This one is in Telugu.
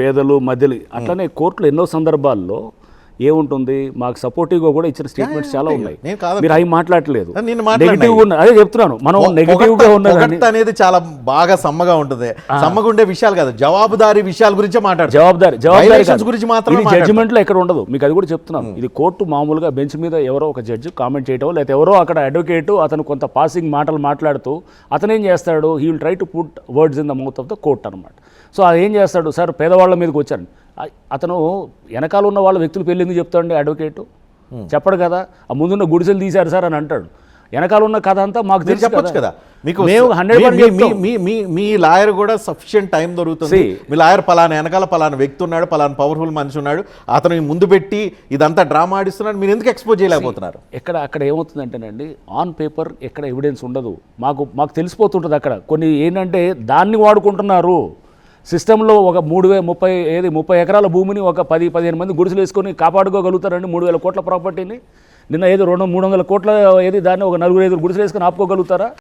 పేదలు మధ్యలో అట్లనే కోర్టులో ఎన్నో సందర్భాల్లో ఏముంటుంది మాకు సపోర్టివ్గా కూడా ఇచ్చిన స్టేట్మెంట్స్ చాలా ఉన్నాయి. మీరు అవి మాట్లాడట్లేదు, నెగిటివ్ అదే చెప్తున్నాను. మనం నెగిటివ్గా ఉన్నది అనేది చాలా బాగా సమ్మగా ఉంటుంది. సమ్మగా ఉండే విషయాలు కాదు, జవాబుదారీ విషయాల గురించి మాట్లాడు. జవాబుదారీ గురించి మాత్రం జడ్జిమెంట్లో ఎక్కడ ఉండదు. మీకు అది కూడా చెప్తున్నాను. ఇది కోర్టు మామూలుగా బెంచ్ మీద ఎవరో ఒక జడ్జి కామెంట్ చేయటం, లేకపోతే ఎవరో అక్కడ అడ్వకేట్ అతను కొంత పాసింగ్ మాటలు మాట్లాడుతూ అతను ఏం చేస్తాడు, he will try to put words in the mouth of the court అనమాట. సో అది ఏం చేస్తాడు, సార్ పేదవాళ్ళ మీదకి వచ్చాను, అతను వెనకాల ఉన్న వాళ్ళ వ్యక్తులు పెళ్ళి ఎందుకు చెప్తాడండి అడ్వకేటు? చెప్పడు కదా. ఆ ముందున్న గుడిసెలు తీశారు సార్ అని అంటాడు. వెనకాల ఉన్న కథ అంతా మాకు తెలిసి చెప్పచ్చు కదా. మీకు మీ లాయర్ కూడా సఫిషియెంట్ టైం దొరుకుతుంది. మీ లాయర్ పలానా వెనకాల పలానా వ్యక్తి ఉన్నాడు, పలానా పవర్ఫుల్ మనిషి ఉన్నాడు, అతను ముందు పెట్టి ఇదంతా డ్రామా ఆడిస్తున్నాడు, మీరు ఎందుకు ఎక్స్పోజ్ చేయలేకపోతున్నారు? అక్కడ ఏమవుతుందంటేనండి, ఆన్ పేపర్ ఎక్కడ ఎవిడెన్స్ ఉండదు. మాకు తెలిసిపోతుంటుంది. అక్కడ కొన్ని ఏంటంటే దాన్ని వాడుకుంటున్నారు. సిస్టంలో ఒక 30 ఎకరాల భూమిని ఒక 10-15 మంది గుడిసెలు వేసుకొని కాపాడుకోగలుగుతారండి. 3,000 కోట్ల ప్రాపర్టీని. నిన్న ఏదో 200-300 కోట్ల దాన్ని ఒక 4-5 గుడిసెలు వేసుకొని ఆపుకోగలుగుతారా?